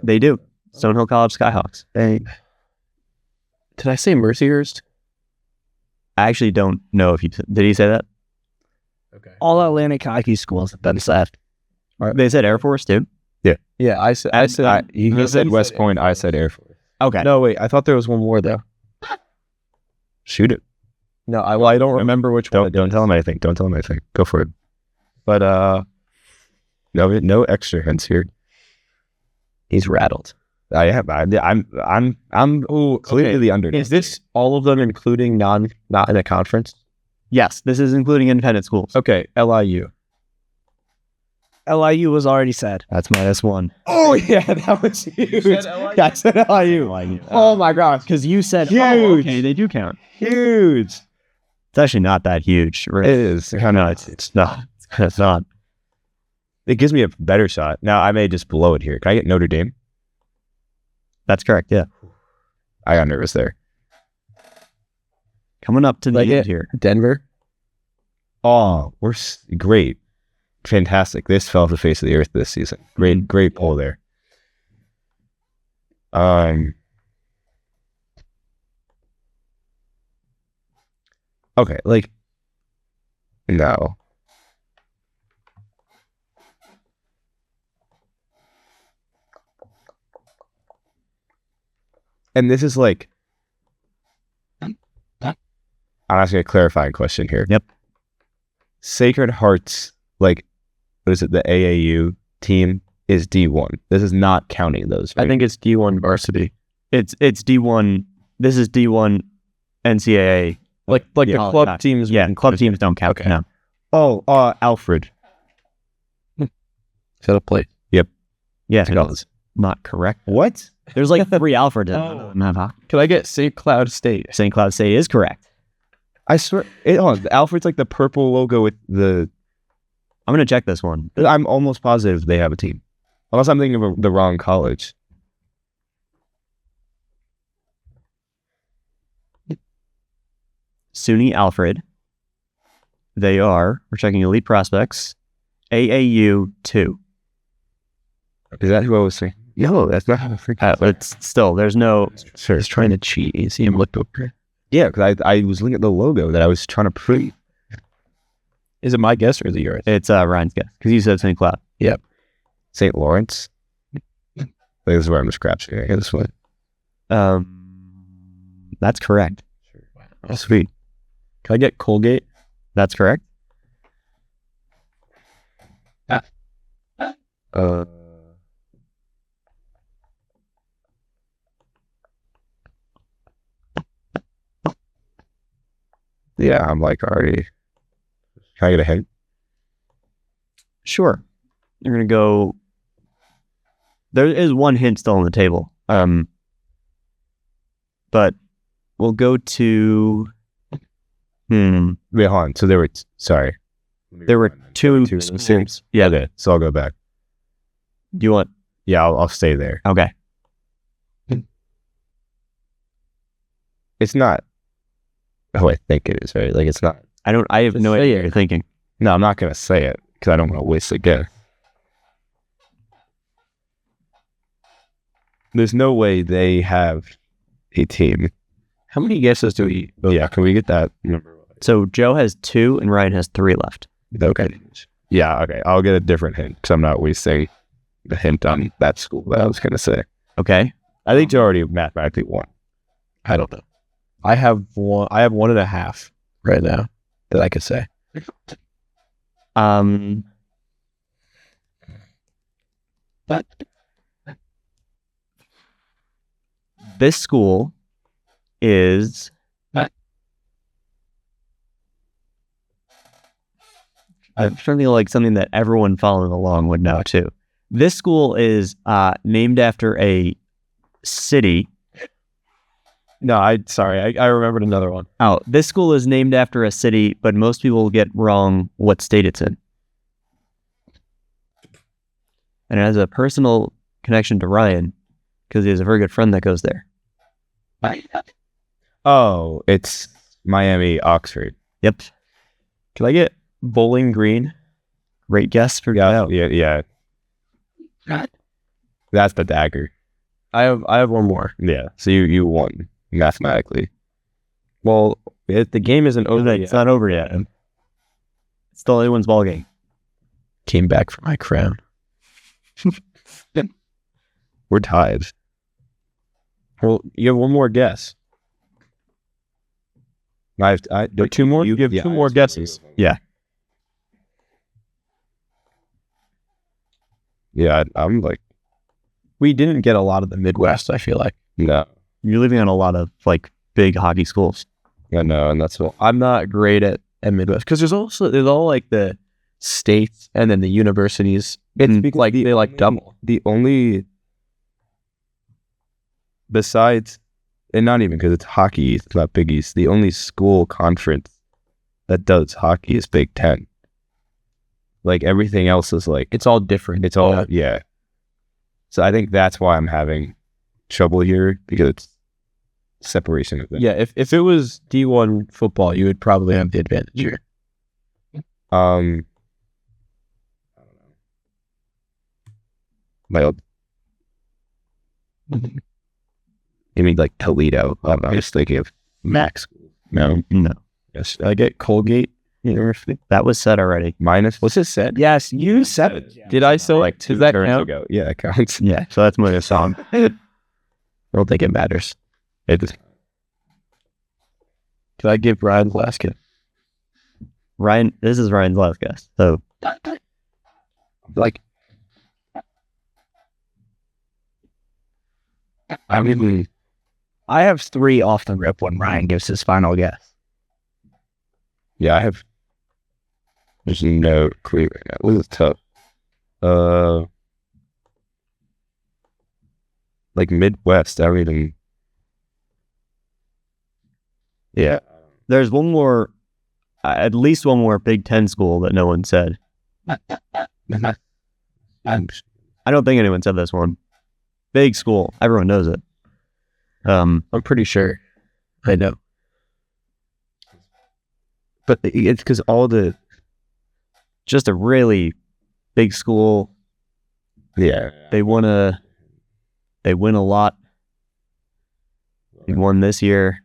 They do. Stonehill College Skyhawks. Did I say Mercyhurst? I actually don't know if did he say that? Okay. All Atlantic hockey schools have been said. They said Air Force too? Yeah, I said. He said West Point. I said Air Force. Okay. No, wait. I thought there was one more though. Shoot it. No, I don't remember which one. Don't tell him anything. Don't tell him anything. Go for it. But No extra hints here. he's rattled. I am. I'm clearly the underdog. Is this all of them, including not in a conference? Yes, this is including independent schools. Okay, LIU. LIU was already said. That's -1. Oh yeah, that was huge. Yeah, I said LIU. Oh my gosh, Because you said, Huge. oh, okay, they do count. huge. It's actually not that huge. It is. No, it's not. It's not. It gives me a better shot. Now I may just blow it here. Can I get Notre Dame? That's correct, yeah. I got nervous there. Coming up to the Like end it. here. Denver. Oh, we're great. Fantastic. This fell off the face of the earth this season. Great poll there. Okay, like no. And this is like, I'm asking a clarifying question here. Yep. Sacred Hearts, like, what is it? The AAU team is D1. This is not counting those. Right? I think it's D1 varsity. It's D1. This is D1 NCAA. Like Yeah. the club teams. Yeah, club teams don't count. Okay. No. Oh, Alfred. Set up plate. Yeah, It does. not correct. What? There's like 3 Alfreds. Can I get St. Cloud State? St. Cloud State is correct. I swear. The Alfred's like the purple logo with the. I'm gonna check this one. I'm almost positive they have a team, unless I'm thinking of the wrong college. SUNY Alfred. We're checking elite prospects. AAU 2. Is that who I was saying? No, that's not how I freaking. But it's still, there's no. Sure. He's trying to cheat. You see him look over. Yeah, because I was looking at the logo that I was trying to prove. Is it my guess or is it yours? It's Ryan's guess because you said St. Cloud. St. Lawrence. I think this is where I'm scratching. I guess this one. That's correct. Oh, sweet. Can I get Colgate? That's correct. Yeah, I'm like already. Can I get a hint? Sure. You're gonna go. There is one hint still on the table. But we'll go to. Wait, hold on. So there were. Sorry. There were two schools. schools. Yeah. Okay, so I'll go back. Do you want? Yeah, I'll stay there. Okay. It's not. Oh, I think it is, right? Like, it's not. I have no idea what you're thinking. No, I'm not going to say it because I don't want to waste a guess. There's no way they have a team. How many guesses do we? Oh, yeah, can we get that number? So Joe has 2 and Ryan has 3 left. Okay. Yeah, okay. I'll get a different hint because I'm not wasting the hint on that school that I was going to say. Okay. I think you already mathematically won. I don't know. I have 1.5 right now that I could say. This school is. I'm trying to think like something that everyone following along would know too. This school is named after a city. No, I remembered another one. Oh, this school is named after a city, but most people get wrong what state it's in. And it has a personal connection to Ryan because he has a very good friend that goes there. Oh, it's Miami, Oxford. Yep. Can I get Bowling Green? Great guess for Yeah. That's the dagger. I have one more. Yeah. So you won mathematically. Well, the game isn't over It's yet. not over yet. It's still anyone's ball game. Came back for my crown. We're tied. Well, you have one more guess. I Two more? You have two more guesses. Yeah, I'm like, We didn't get a lot of the Midwest, I feel like. no. You're leaving on a lot of like big hockey schools. I know, and that's what. I'm not great at Midwest because there's all like the states and then the universities. It's like they like double. The only, besides, and not even because it's hockey, it's not Big East. The only school conference that does hockey is Big Ten. Like everything else is like It's all different. it's all yeah. So I think that's why I'm having trouble here because it's separation of them. Yeah, if it was D1 football, you would probably have the advantage here. I don't know. My old, you mean like Toledo? I'm just thinking of Max. No. Yes. Did I get Colgate University? That was said already. Minus. What's it said? Yes, you said it. Did I still like 2 does that turns count? ago? Yeah, it counts. Yeah, so that's my song. I don't think it matters. It's Did I give Ryan Glasgow? Ryan, this is Ryan's last guess. So Like, I mean, I have 3 off the rip when Ryan gives his final guess. yeah, I have. There's no clue right now. This is tough. Like Midwest. I don't even. Yeah. there's one more, at least one more Big Ten school that no one said. I don't think anyone said this one. Big school. Everyone knows it. I'm pretty sure I know. But it's because just a really big school. yeah. They win a lot. They won this year.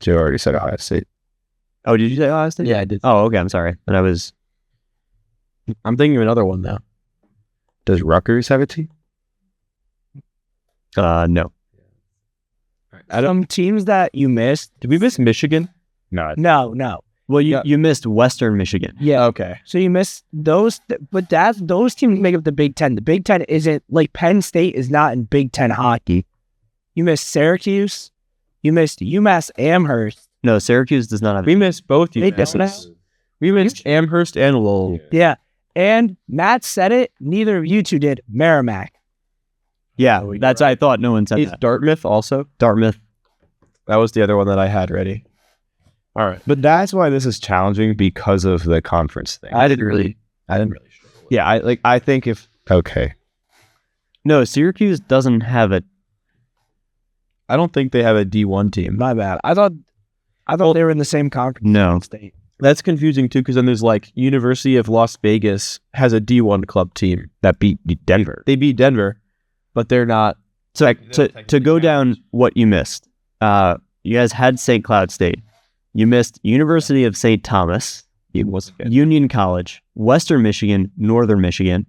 Joe already said Ohio State. Oh, did you say Ohio State? Yeah, I did. Oh, okay. I'm sorry. And I'm thinking of another one now. Does Rutgers have a team? no. Some teams that you missed. Did we miss Michigan? No. No. Well, Yeah. you missed Western Michigan. Yeah. Okay. So you missed those, but those teams make up the Big Ten. The Big Ten isn't like Penn State is not in Big Ten hockey. You missed Syracuse. You missed UMass Amherst. No, Syracuse does not have. We missed both They UMasses. We missed Amherst and Lowell. Yeah. And Matt said it. Neither of you two did. Merrimack. Yeah, that's I thought no one said Is that. Dartmouth also? Dartmouth. That was the other one that I had ready. All right. But that's why this is challenging because of the conference thing. I didn't really struggle. Yeah, I think if okay. No, Syracuse doesn't have it. I don't think they have a D1 team. My bad. I thought they were in the same conference. No. State. That's confusing too, because then there's like University of Las Vegas has a D1 club team. That beat Denver. They beat Denver, but they're not. So to go down what you missed, you guys had St. Cloud State. You missed University of St. Thomas, Union College, Western Michigan, Northern Michigan,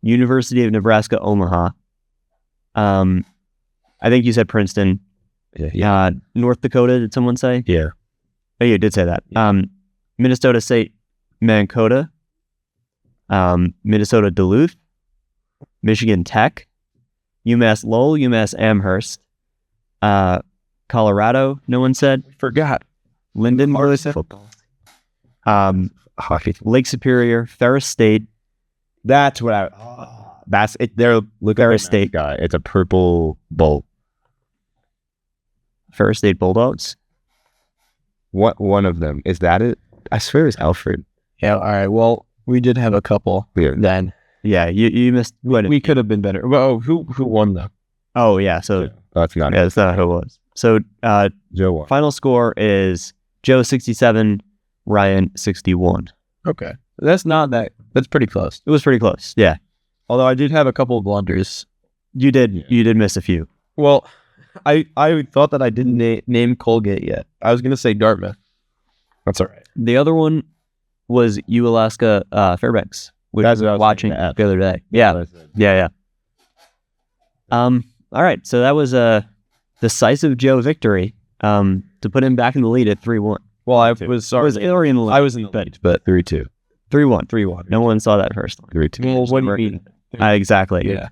University of Nebraska Omaha. I think you said Princeton. Yeah. North Dakota, did someone say? Yeah. Oh, you did say that. Yeah. Minnesota State Mankato, Minnesota Duluth, Michigan Tech, UMass Lowell, UMass Amherst, Colorado, no one said. Forgot. Linden, Football. Hockey. Lake Superior, Ferris State. That's what I. That's it. They're look at Ferris the State guy. It's a purple bolt. Ferris State Bulldogs. What one of them is that? It. I swear it's Alfred. Yeah. All right. Well, we did have a couple Yeah. then. Yeah, you missed. We could have been better. Well, who won though? Oh yeah, so Oh, that's not. yeah, that's not who it was. So Joe won. final score is Joe 67, Ryan 61. Okay. That's not that. That's pretty close. It was pretty close. Yeah, Although I did have a couple of blunders. you did. Yeah. You did miss a few. Well, I thought that I didn't name Colgate yet. I was gonna say Dartmouth. That's all right. The other one was U-Alaska Fairbanks, which That's I what I was was watching thinking to ask. the other day. Yeah. All right, so that was a decisive Joe victory to put him back in the lead at 3-1. Well, I was It sorry. was already in the lead. I was in the lead, but 3-2. 3-1. 3-1. No one saw that first one. 3-2. Well, what do you mean? Exactly. Yeah.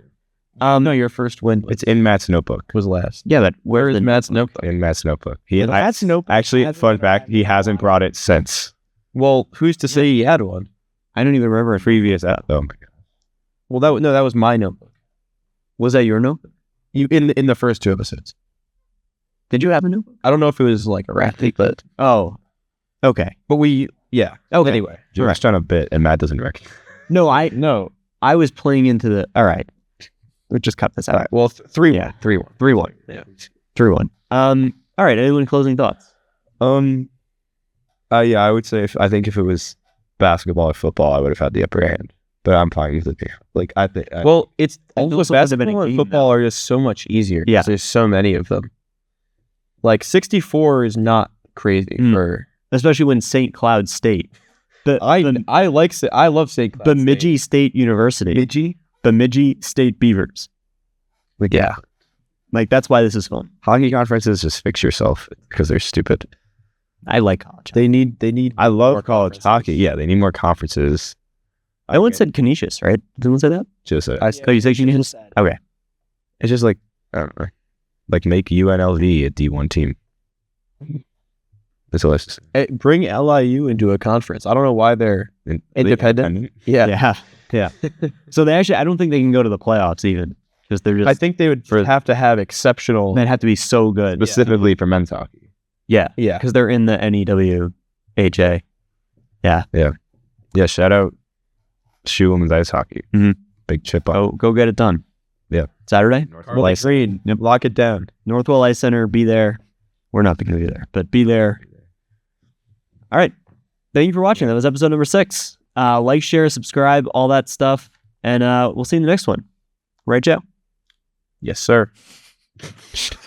No, your first win It's in Matt's notebook. was last. Yeah, but Where is Matt's notebook? In Matt's notebook. That's no. Actually, fun fact, he hasn't brought it since Well, who's to say he had one? I don't even remember. previous. Oh my god. Well, that was my notebook. Was that your notebook? You in the first 2 episodes. Did you have a notebook? I don't know if it was like a raffle, but Okay. yeah. Okay. Anyway, Joe's done a bit, and Matt doesn't recognize. No, no. I was playing into the. All right. We'll just cut this out. All right. Well, 3-1. Yeah. 3-1. 3-1. Yeah. 3-1. All right. Anyone closing thoughts? Yeah, I would say I think if it was basketball or football, I would have had the upper hand. But I'm fine with it. Like I think. Well, it's also also must have been a basketball and game, football are just so much easier. 'cause Yeah. there's so many of them. Like 64 is not crazy for especially when St. Cloud State. I love St. Cloud Bemidji State University. Bemidji State Beavers. Like, yeah. Like, that's why this is fun. Hockey conferences, just fix yourself because they're stupid. I like college. They need. I love more college hockey. Yeah, they need more conferences. No one said Canisius, right? Did someone say that? Just Oh, you said Canisius? Okay. it's just like, I don't know, like make UNLV a D1 team. That's all I say. Hey, bring LIU into a conference. I don't know why they're independent. Yeah. Yeah. So they actually, I don't think they can go to the playoffs even. Because they're just, I think they would have to have exceptional. they'd have to be so good. Specifically for men's hockey. Yeah. Yeah. Because they're in the NEWHA. Yeah, shout out Shoe Women's Ice Hockey. Mhm. Big chip up. Go get it done. Yeah. Saturday? Carly Green. Yep. Lock it down. Northwell Ice Center, be there. We're not going to be there, but be there. All right. Thank you for watching. That was episode number 6. Like, share, subscribe, all that stuff. And we'll see you in the next one. Right, Joe? Yes, sir.